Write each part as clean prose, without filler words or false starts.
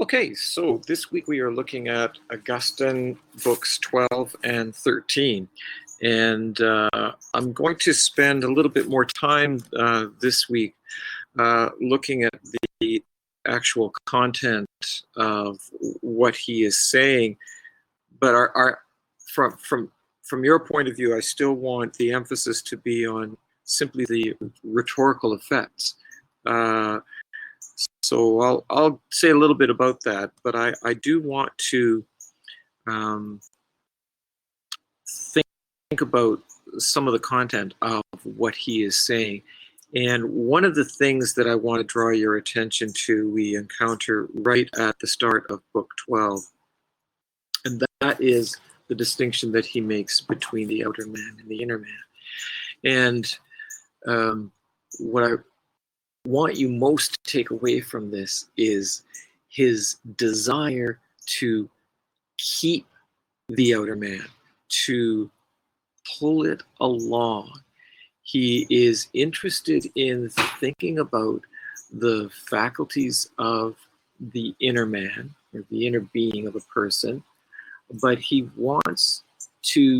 Okay, so this week we are looking at Augustine books 12 and 13. And I'm going to spend a little bit more time this week looking at the actual content of what he is saying. But from your point of view, I still want the emphasis to be on simply the rhetorical effects. So I'll say a little bit about that, but I do want to think about some of the content of what he is saying. And one of the things that I want to draw your attention to, we encounter right at the start of book 12, and that is the distinction that he makes between the outer man and the inner man. And what I want you most to take away from this is his desire to keep the outer man, to pull it along. He is interested in thinking about the faculties of the inner man, or the inner being of a person, but he wants to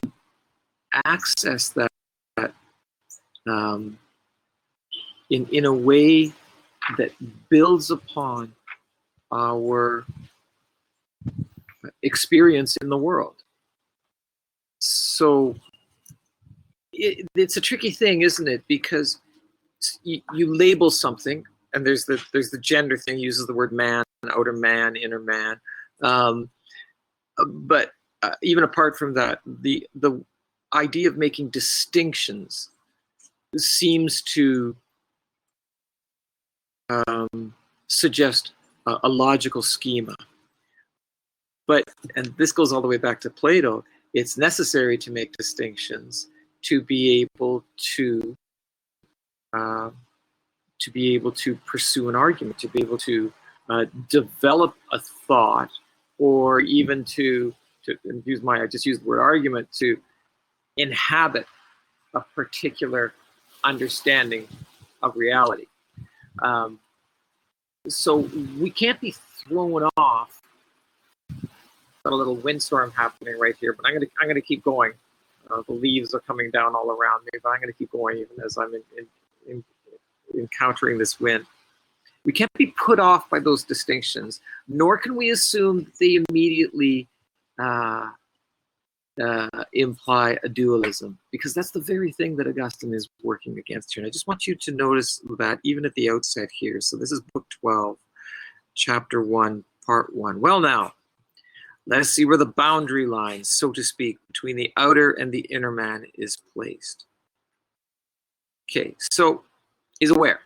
access that in a way that builds upon our experience in the world. So it's a tricky thing, isn't it? Because you label something, and there's the gender thing, uses the word man, outer man, inner man. But even apart from that, the idea of making distinctions seems to suggest a logical schema. But, and this goes all the way back to Plato, it's necessary to make distinctions to be able to pursue an argument, to be able to develop a thought, or even to use I just used the word argument, to inhabit a particular understanding of reality. So we can't be thrown off. Got a little windstorm happening right here, but I'm gonna keep going. The leaves are coming down all around me, but I'm gonna keep going even as I'm encountering this wind. We can't be put off by those distinctions, nor can we assume that they immediately imply a dualism, because that's the very thing that Augustine is working against here. And I just want you to notice that even at the outset here. So this is book 12, chapter 1, part 1. Well, now, let us see where the boundary line, so to speak, between the outer and the inner man is placed. Okay, so he's aware,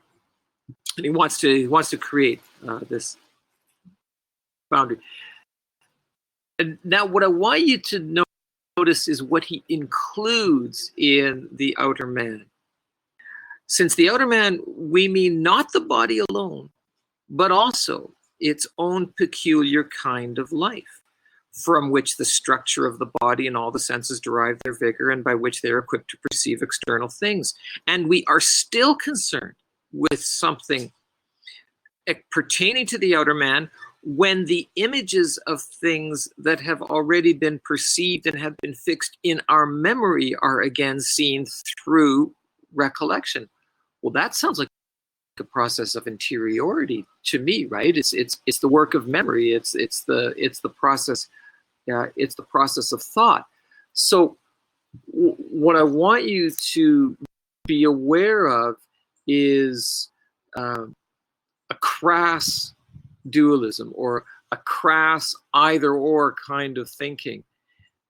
and he wants to create this boundary. And now, what I want you to notice is what he includes in the outer man. Since the outer man, we mean not the body alone, but also its own peculiar kind of life, from which the structure of the body and all the senses derive their vigor, and by which they are equipped to perceive external things. And we are still concerned with something pertaining to the outer man when the images of things that have already been perceived and have been fixed in our memory are again seen through recollection. Well, that sounds like a process of interiority to me, right? It's the work of memory. It's the process. It's the process of thought. So what I want you to be aware of is a crass dualism, or a crass either-or kind of thinking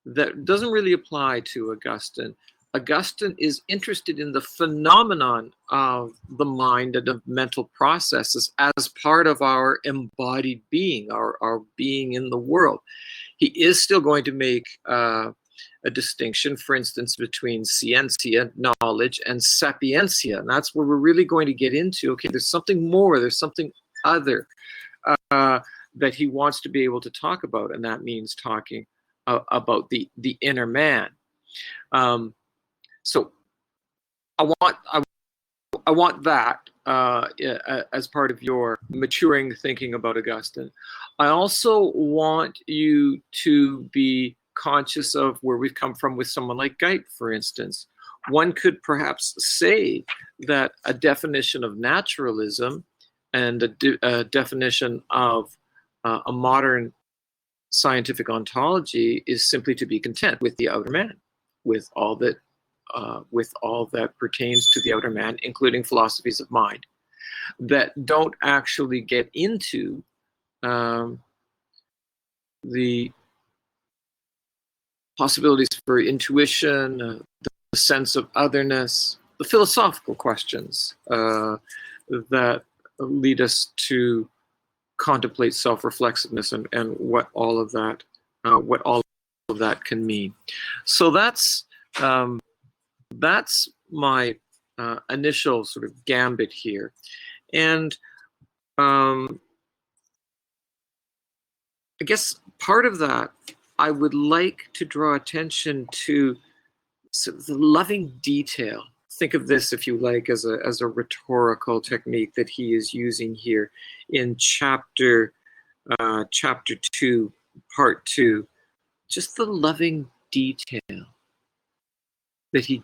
that doesn't really apply to Augustine. Augustine is interested in the phenomenon of the mind and of mental processes as part of our embodied being, our being in the world. He is still going to make a distinction, for instance, between scientia, knowledge, and sapientia. And that's where we're really going to get into, okay, there's something more, there's something other that he wants to be able to talk about, and that means talking about the inner man. So I want that as part of your maturing thinking about Augustine. I also want you to be conscious of where we've come from with someone like Guyt, for instance. One could perhaps say that a definition of naturalism and a definition of a modern scientific ontology is simply to be content with the outer man, with all that pertains to the outer man, including philosophies of mind that don't actually get into the possibilities for intuition, the sense of otherness, the philosophical questions that lead us to contemplate self-reflexiveness and what all of that can mean. So that's my initial sort of gambit here. And I guess part of that, I would like to draw attention to sort of the loving detail. Think of this, if you like, as a rhetorical technique that he is using here in chapter 2, part 2. Just the loving detail that he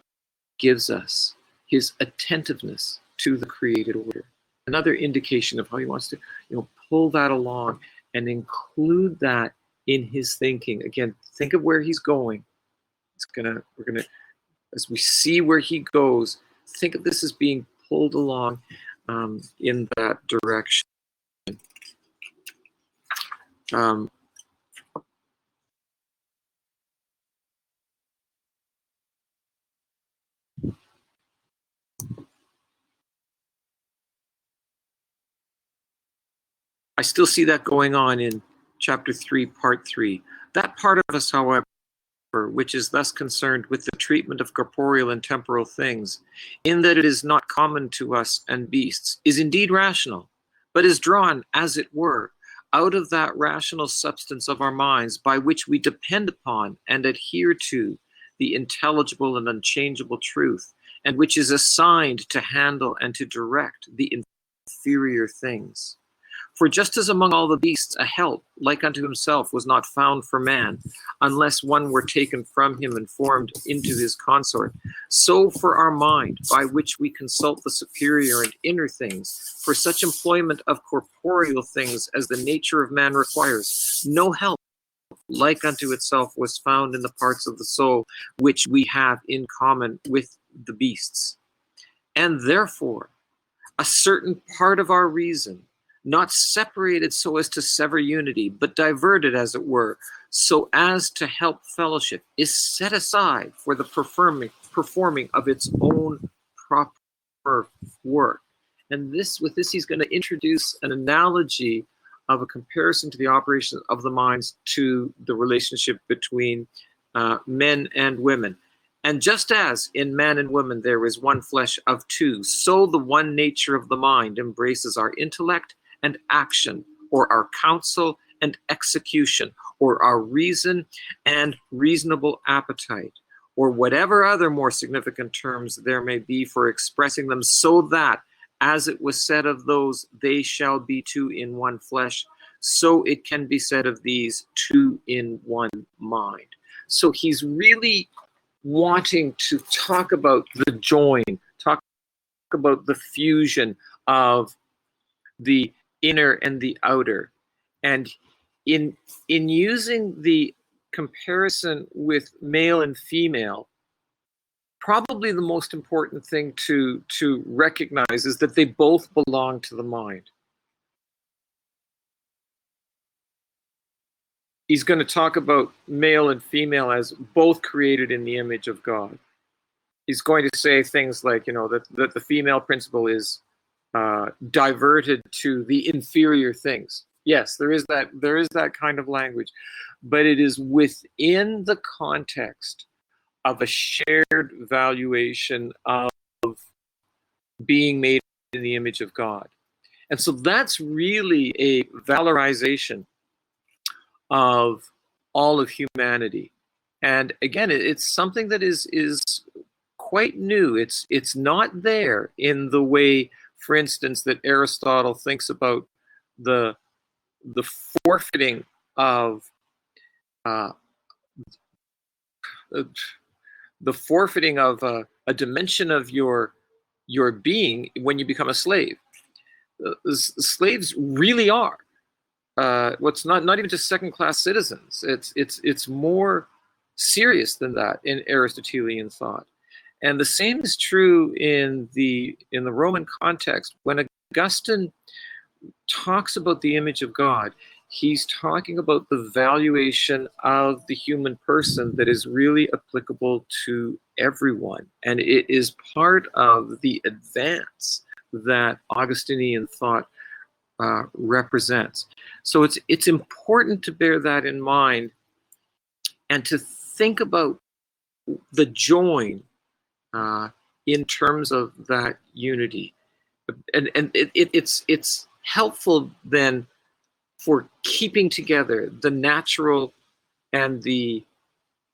gives us, his attentiveness to the created order. Another indication of how he wants to, pull that along and include that in his thinking. Again, think of where he's going. We're gonna, as we see where he goes, think of this as being pulled along in that direction. I still see that going on in chapter 3, part 3. That part of us, however, which is thus concerned with the treatment of corporeal and temporal things, in that it is not common to us and beasts, is indeed rational, but is drawn, as it were, out of that rational substance of our minds by which we depend upon and adhere to the intelligible and unchangeable truth, and which is assigned to handle and to direct the inferior things. For just as among all the beasts a help, like unto himself, was not found for man, unless one were taken from him and formed into his consort, so for our mind, by which we consult the superior and inner things, for such employment of corporeal things as the nature of man requires, no help like unto itself was found in the parts of the soul which we have in common with the beasts. And therefore, a certain part of our reason, not separated so as to sever unity, but diverted, as it were, so as to help fellowship, is set aside for the performing of its own proper work. And with this, he's going to introduce an analogy of a comparison to the operation of the minds to the relationship between men and women. And just as in man and woman there is one flesh of two, so the one nature of the mind embraces our intellect and action, or our counsel and execution, or our reason and reasonable appetite, or whatever other more significant terms there may be for expressing them, so that, as it was said of those, they shall be two in one flesh, so it can be said of these, two in one mind. So he's really wanting to talk about the join, talk about the fusion of the inner and the outer. And in using the comparison with male and female, probably the most important thing to recognize is that they both belong to the mind. He's going to talk about male and female as both created in the image of God. He's going to say things like, that the female principle is diverted to the inferior things. Yes, there is that kind of language, but it is within the context of a shared valuation of being made in the image of God. And so that's really a valorization of all of humanity. And again, it's something that is quite new. It's not there in the way, for instance, that Aristotle thinks about the forfeiting of a dimension of your being when you become a slave. Slaves really are what's not even just second-class citizens. It's more serious than that in Aristotelian thought. And the same is true in the Roman context. When Augustine talks about the image of God, he's talking about the valuation of the human person that is really applicable to everyone. And it is part of the advance that Augustinian thought represents. So it's important to bear that in mind and to think about the join in terms of that unity. And it's helpful then for keeping together the natural and the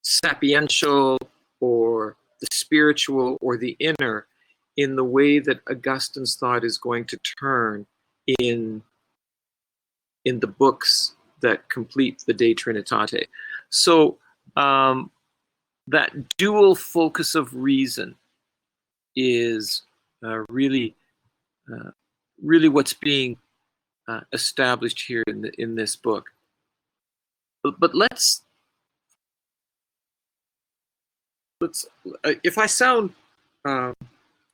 sapiential, or the spiritual, or the inner, in the way that Augustine's thought is going to turn in the books that complete the De Trinitate. So that dual focus of reason is really what's being established here in this book. But let's if I sound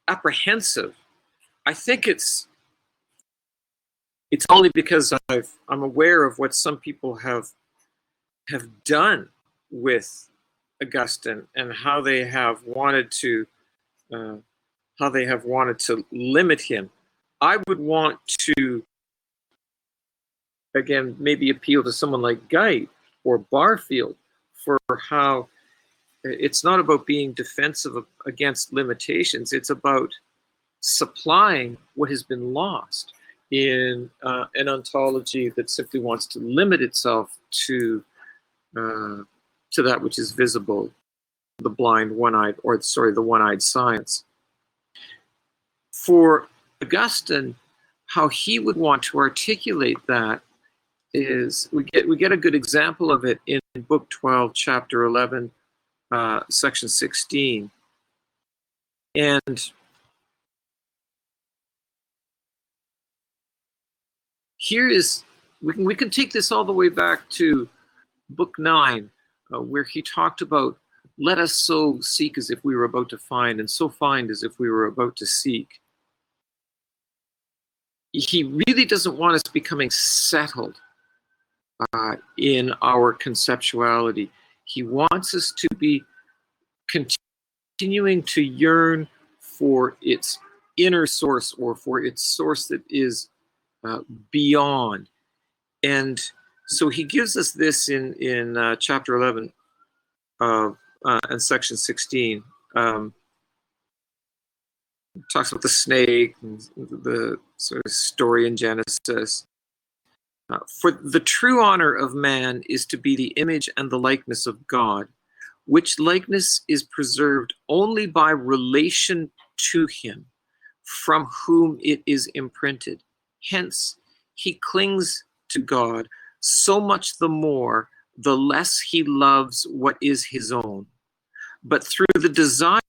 apprehensive, I think it's only because I'm aware of what some people have done with Augustine and how they have wanted to limit him. I would want to, again, maybe appeal to someone like Guy or Barfield for how it's not about being defensive against limitations. It's about supplying what has been lost in an ontology that simply wants to limit itself to that which is visible, the one-eyed science. For Augustine, how he would want to articulate that is, we get a good example of it in Book 12, Chapter 11, Section 16. And here is, we can take this all the way back to Book 9, where he talked about, let us so seek as if we were about to find, and so find as if we were about to seek. He really doesn't want us becoming settled in our conceptuality. He wants us to be continuing to yearn for its inner source, or for its source that is beyond. And so he gives us this in chapter 11 and section 16. Talks about the snake, and the sort of story in Genesis. For the true honor of man is to be the image and the likeness of God, which likeness is preserved only by relation to him, from whom it is imprinted. Hence, he clings to God so much the more, the less he loves what is his own. But through the desire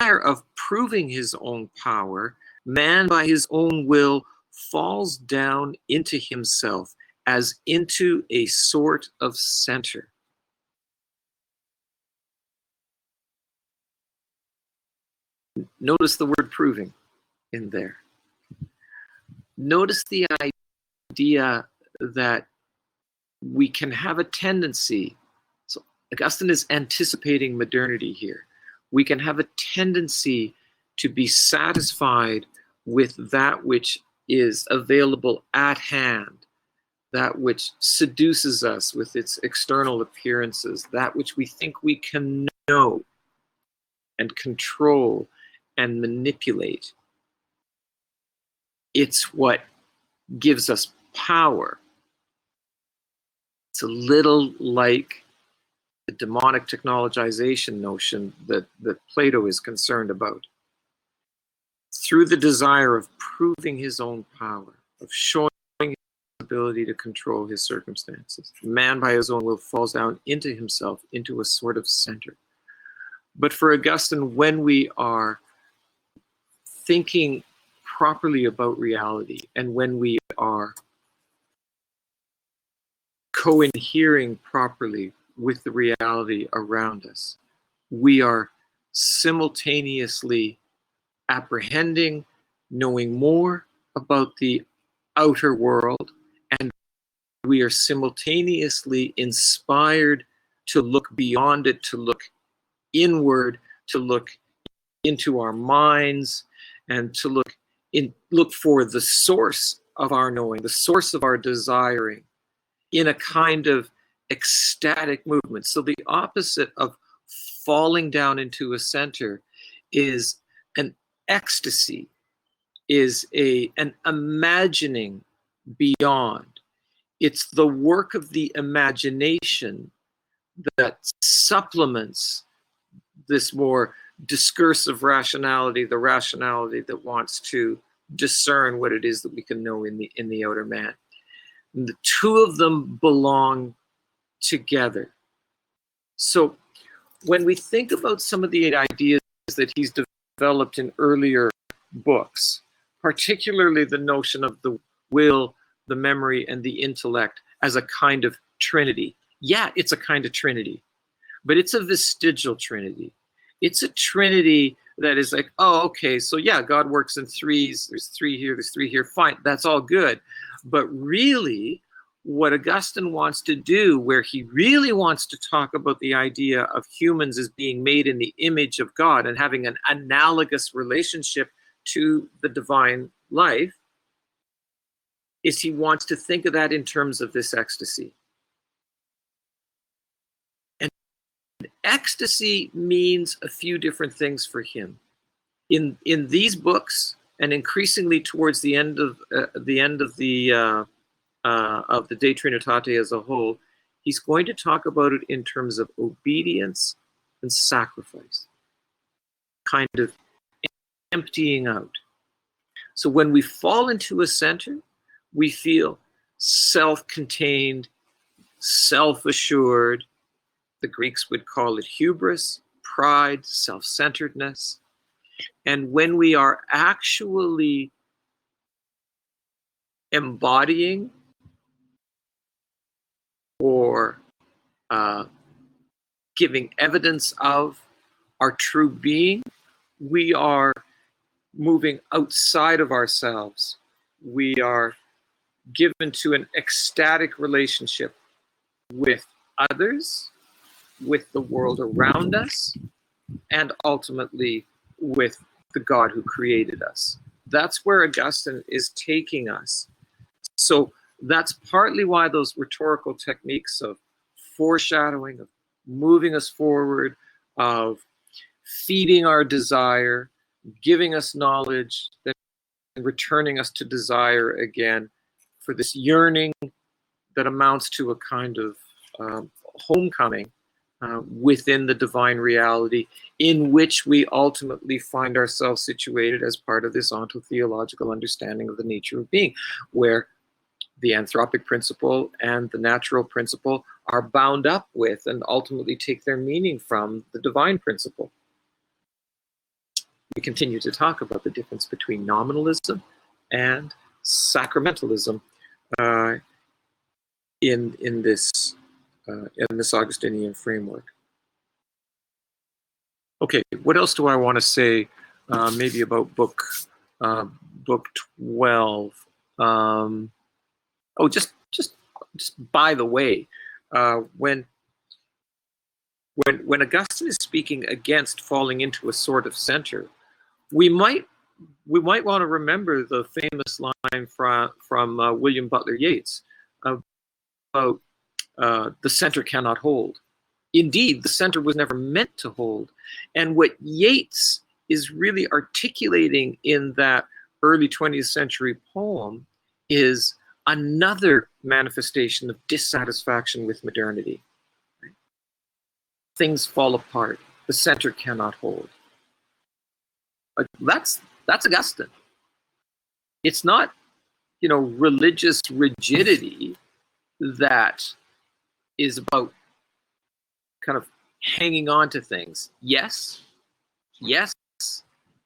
of proving his own power, man by his own will falls down into himself as into a sort of center. Notice the word proving in there. Notice the idea that we can have a tendency, so Augustine is anticipating modernity here. We can have a tendency to be satisfied with that which is available at hand, that which seduces us with its external appearances, that which we think we can know and control and manipulate. It's what gives us power. It's a little like the demonic technologization notion that Plato is concerned about. through the desire of proving his own power, of showing his ability to control his circumstances. Man by his own will falls down into himself, into a sort of center. But for Augustine, when we are thinking properly about reality, and when we are cohering properly with the reality around us, we are simultaneously apprehending, knowing more about the outer world, and we are simultaneously inspired to look beyond it, to look inward, to look into our minds, and to look for the source of our knowing, the source of our desiring, in a kind of ecstatic movement. So the opposite of falling down into a center is an ecstasy, is an imagining beyond. It's the work of the imagination that supplements this more discursive rationality, the rationality that wants to discern what it is that we can know in the outer man. And the two of them belong together. So when we think about some of the ideas that he's developed in earlier books, particularly the notion of the will, the memory, and the intellect as a kind of trinity. Yeah, it's a kind of trinity, but it's a vestigial trinity. It's a trinity that is like, oh, okay, so yeah, God works in threes. There's three here, there's three here. Fine, that's all good. But really, what Augustine wants to do, where he really wants to talk about the idea of humans as being made in the image of God and having an analogous relationship to the divine life, is he wants to think of that in terms of this ecstasy. And ecstasy means a few different things for him. In these books, and increasingly towards the end of the De Trinitate as a whole, he's going to talk about it in terms of obedience and sacrifice, kind of emptying out. So when we fall into a center, we feel self-contained, self-assured. The Greeks would call it hubris, pride, self-centeredness. And when we are actually embodying or giving evidence of our true being, we are moving outside of ourselves. We are given to an ecstatic relationship with others, with the world around us, and ultimately with the God who created us. That's where Augustine is taking us. So that's partly why those rhetorical techniques of foreshadowing, of moving us forward, of feeding our desire, giving us knowledge, then returning us to desire again, for this yearning that amounts to a kind of homecoming within the divine reality, in which we ultimately find ourselves situated as part of this ontotheological understanding of the nature of being, where the anthropic principle and the natural principle are bound up with and ultimately take their meaning from the divine principle. We continue to talk about the difference between nominalism and sacramentalism in this Augustinian framework. Okay, what else do I want to say? Maybe about book 12. Oh, just by the way, when Augustine is speaking against falling into a sort of center, we might want to remember the famous line from William Butler Yeats about the center cannot hold. Indeed, the center was never meant to hold. And what Yeats is really articulating in that early 20th century poem is another manifestation of dissatisfaction with modernity. Things fall apart. The center cannot hold. That's That's Augustine. It's not, religious rigidity that is about kind of hanging on to things. Yes,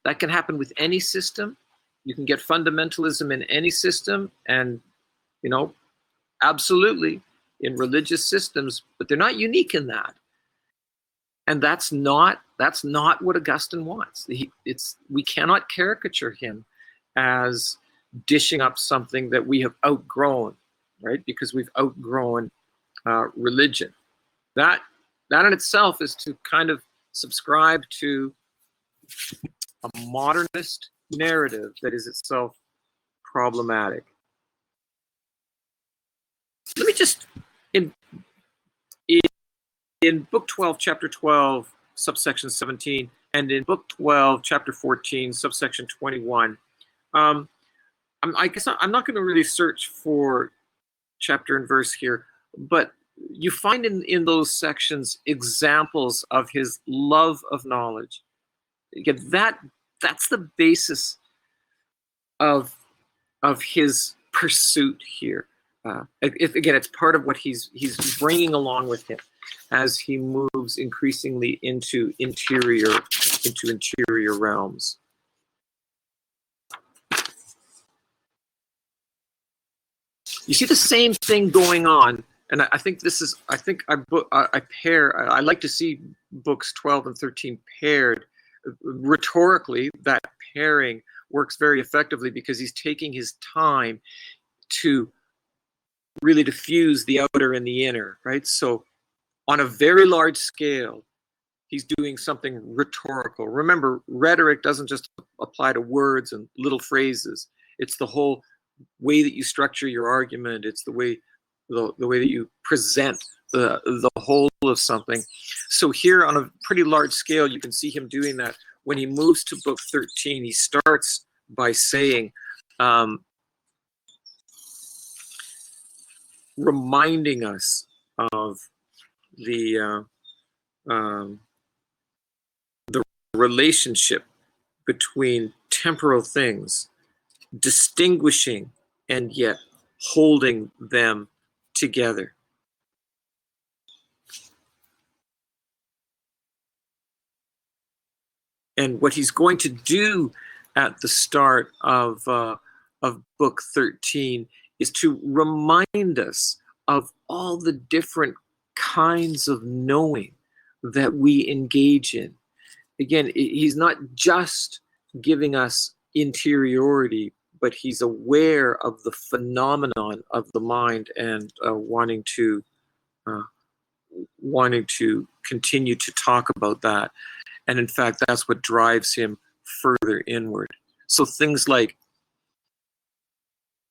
that can happen with any system. You can get fundamentalism in any system, and, absolutely in religious systems, but they're not unique in that. And that's not what Augustine wants. We cannot caricature him as dishing up something that we have outgrown, right? Because we've outgrown religion. That in itself is to kind of subscribe to a modernist narrative that is itself problematic. Let me just, in Book 12, Chapter 12, subsection 17, and in Book 12, Chapter 14, subsection 21, I guess I'm not going to really search for chapter and verse here, but you find in those sections examples of his love of knowledge. Again, that's the basis of his pursuit here. Again, it's part of what he's bringing along with him as he moves increasingly into interior realms. You see the same thing going on, and I think I like to see books 12 and 13 paired. Rhetorically, that pairing works very effectively because he's taking his time to really diffuse the outer and the inner, right? So on a very large scale, he's doing something rhetorical. Remember, rhetoric doesn't just apply to words and little phrases. It's the whole way that you structure your argument. It's the way that you present the whole of something. So here on a pretty large scale, you can see him doing that. When he moves to book 13, he starts by saying, reminding us of the relationship between temporal things, distinguishing and yet holding them together. And what he's going to do at the start of book 13 is to remind us of all the different kinds of knowing that we engage in. Again, he's not just giving us interiority, but he's aware of the phenomenon of the mind and wanting to continue to talk about that. And in fact, that's what drives him further inward. So things like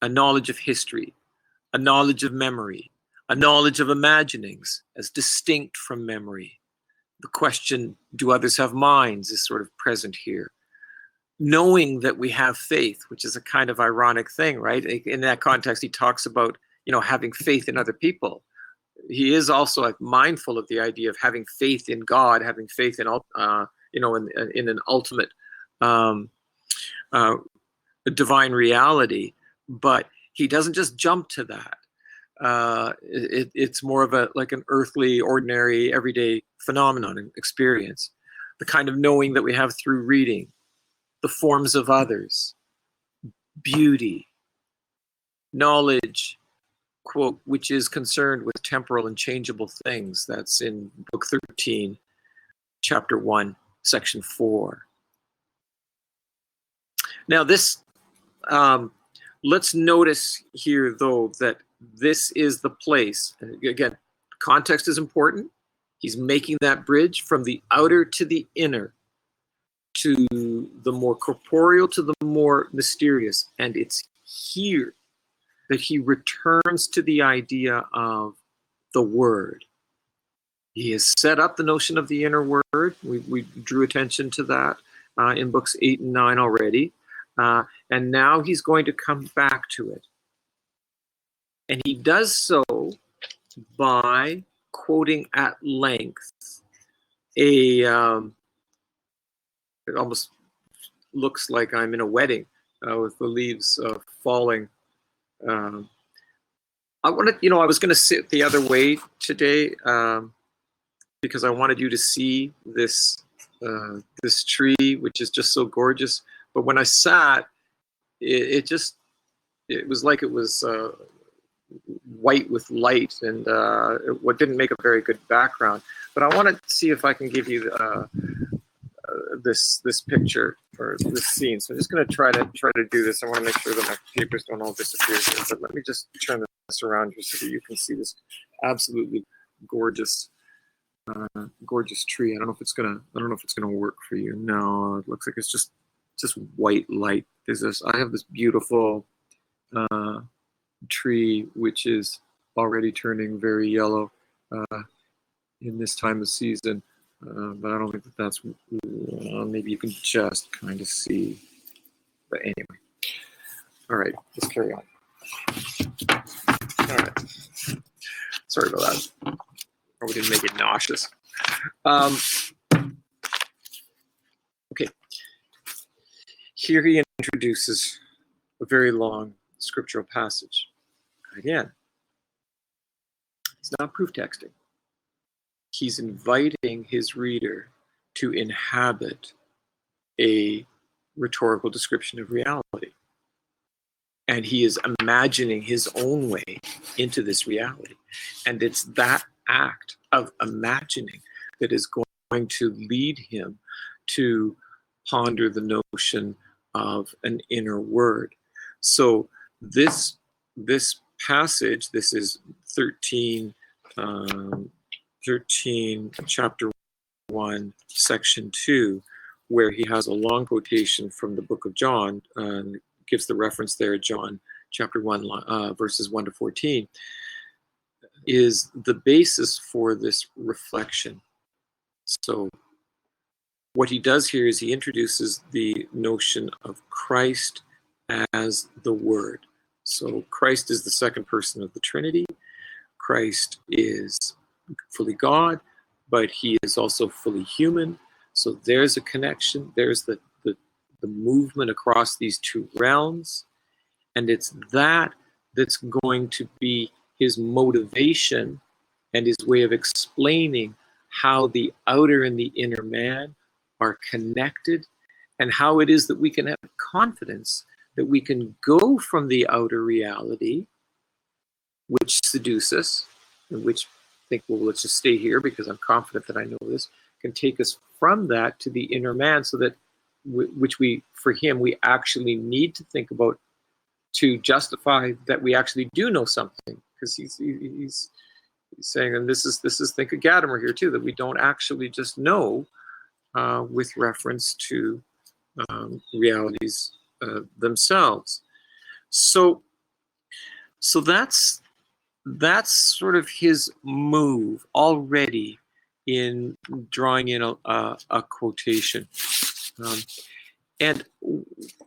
a knowledge of history, a knowledge of memory, a knowledge of imaginings as distinct from memory. The question, do others have minds, is sort of present here. Knowing that we have faith, which is a kind of ironic thing, right? In that context, he talks about, having faith in other people. He is also mindful of the idea of having faith in God, having faith in an ultimate divine reality, but he doesn't just jump to that. It's more of an earthly, ordinary, everyday phenomenon and experience. The kind of knowing that we have through reading, the forms of others, beauty, knowledge, quote, which is concerned with temporal and changeable things. That's in book 13, chapter 1, section 4. Now this, let's notice here, though, that this is the place. And again, context is important. He's making that bridge from the outer to the inner, to the more corporeal to the more mysterious. And it's here that he returns to the idea of the word. He has set up the notion of the inner word. We drew attention to that in books 8 and 9 already. And now he's going to come back to it. And he does so by quoting at length a almost looks like I'm in a wedding with the leaves falling. I wanted, I was going to sit the other way today because I wanted you to see this this tree, which is just so gorgeous. But when I sat, it was like it was white with light, and what didn't make a very good background. But I want to see if I can give you this picture or this scene. So I'm just going to try to do this. I want to make sure that my papers don't all disappear here. But let me just turn this around just so that you can see this absolutely gorgeous, gorgeous tree. I don't know if it's gonna work for you. No, it looks like it's just white light. I have this beautiful tree which is already turning very yellow in this time of season. But I don't think that's, maybe you can just kind of see. But anyway, all right, let's carry on. All right, sorry about that. Oh, we didn't make it nauseous. Okay, here he introduces a very long scriptural passage. Again, he's not proof texting. He's inviting his reader to inhabit a rhetorical description of reality. And he is imagining his own way into this reality. And it's that act of imagining that is going to lead him to ponder the notion of an inner word. So this passage, this is 13, chapter 1, section 2, where he has a long quotation from the book of John, gives the reference there, John chapter 1, verses 1 to 14, is the basis for this reflection. So what he does here is he introduces the notion of Christ as the Word. So Christ is the second person of the Trinity. Christ is fully God, but he is also fully human. So there's a connection. There's the movement across these two realms. And it's that's going to be his motivation and his way of explaining how the outer and the inner man are connected, and how it is that we can have confidence that we can go from the outer reality, which seduces us, and which think, well, let's just stay here because I'm confident that I know this, can take us from that to the inner man, so that for him, we actually need to think about to justify that we actually do know something, because he's saying, and this is think of Gadamer here too, that we don't actually just know with reference to realities themselves. So that's sort of his move already in drawing in a quotation. And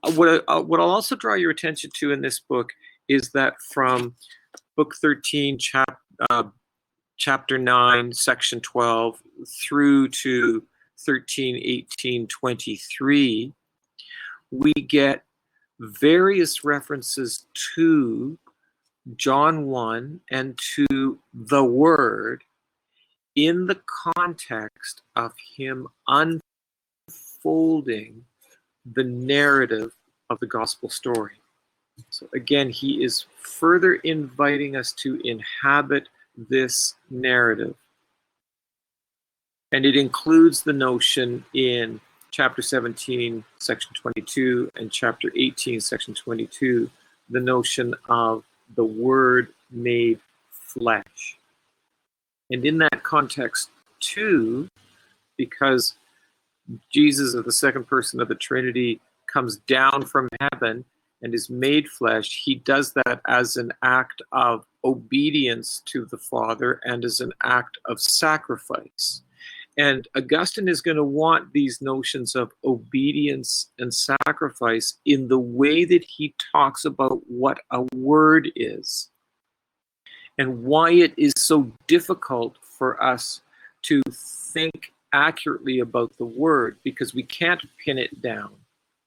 what I'll also draw your attention to in this book is that from book 13, chapter 9, section 12, through to 13, 18, 23, we get various references to John 1 and to the Word in the context of him unfolding the narrative of the gospel story. So again, he is further inviting us to inhabit this narrative. And it includes the notion in chapter 17, section 22, and chapter 18, section 22, the notion of the Word made flesh. And in that context, too, because Jesus, as the second person of the Trinity, comes down from heaven and is made flesh, he does that as an act of obedience to the Father and as an act of sacrifice. And Augustine is going to want these notions of obedience and sacrifice in the way that he talks about what a word is, and why it is so difficult for us to think accurately about the word, because we can't pin it down.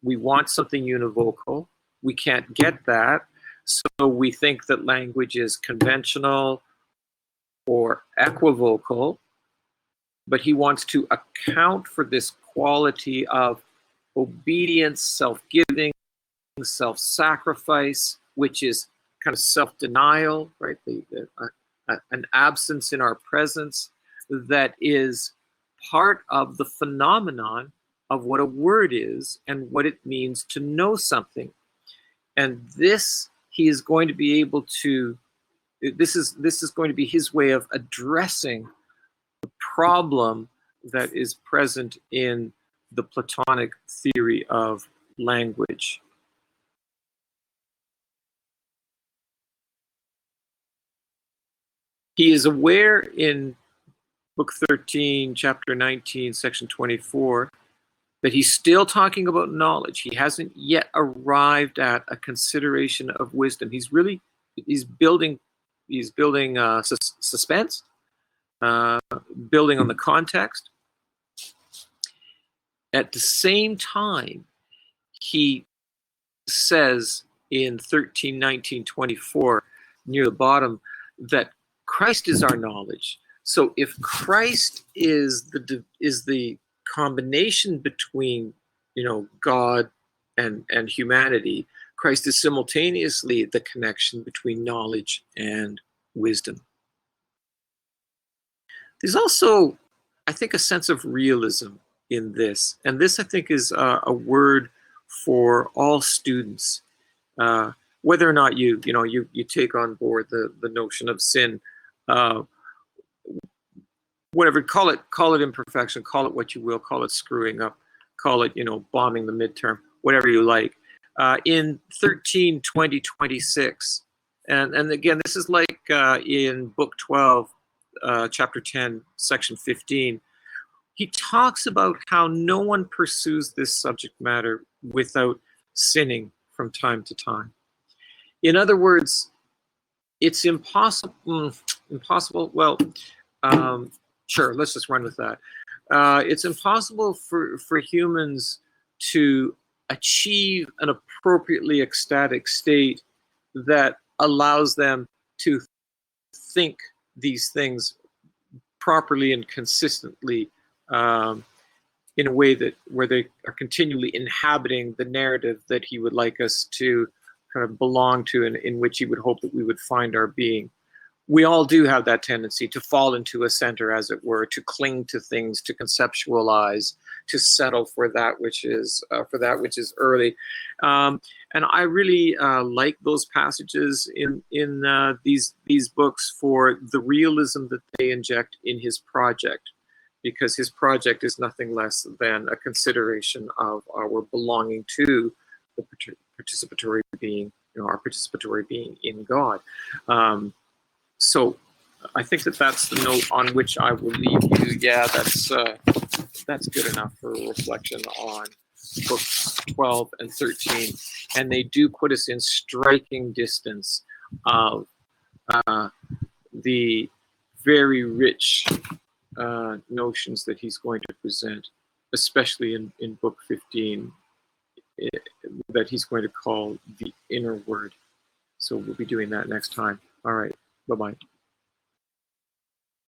We want something univocal. We can't get that. So we think that language is conventional or equivocal, but he wants to account for this quality of obedience, self-giving, self-sacrifice, which is kind of self-denial, right? An absence in our presence that is part of the phenomenon of what a word is and what it means to know something. And this, he is going to be able to, this is going to be his way of addressing the problem that is present in the Platonic theory of language. He is aware in Book 13, Chapter 19, Section 24, that he's still talking about knowledge. He hasn't yet arrived at a consideration of wisdom. He's building suspense, building on the context. At the same time, he says in 13, 19, 24, near the bottom, that Christ is our knowledge. So if Christ is the combination between, God and humanity, Christ is simultaneously the connection between knowledge and wisdom. There's also, I think, a sense of realism in this, and this, I think, is a word for all students, whether or not you take on board the notion of sin. Whatever, call it imperfection, call it what you will, call it screwing up, call it, bombing the midterm, whatever you like. In 13, 20, 26, and again, this is like in Book 12, Chapter 10, Section 15, he talks about how no one pursues this subject matter without sinning from time to time. In other words, it's impossible, well, sure, let's just run with that. It's impossible for humans to achieve an appropriately ecstatic state that allows them to think these things properly and consistently in a way where they are continually inhabiting the narrative that he would like us to kind of belong to, and in which he would hope that we would find our being. We all do have that tendency to fall into a center, as it were, to cling to things, to conceptualize, to settle for that which is early. And I really like those passages in these books for the realism that they inject in his project, because his project is nothing less than a consideration of our belonging to the participatory being, our participatory being in God. So I think that's the note on which I will leave you. Yeah, that's good enough for reflection on books 12 and 13. And they do put us in striking distance of the very rich notions that he's going to present, especially in book 15, that he's going to call the inner word. So we'll be doing that next time. All right. Bye-bye.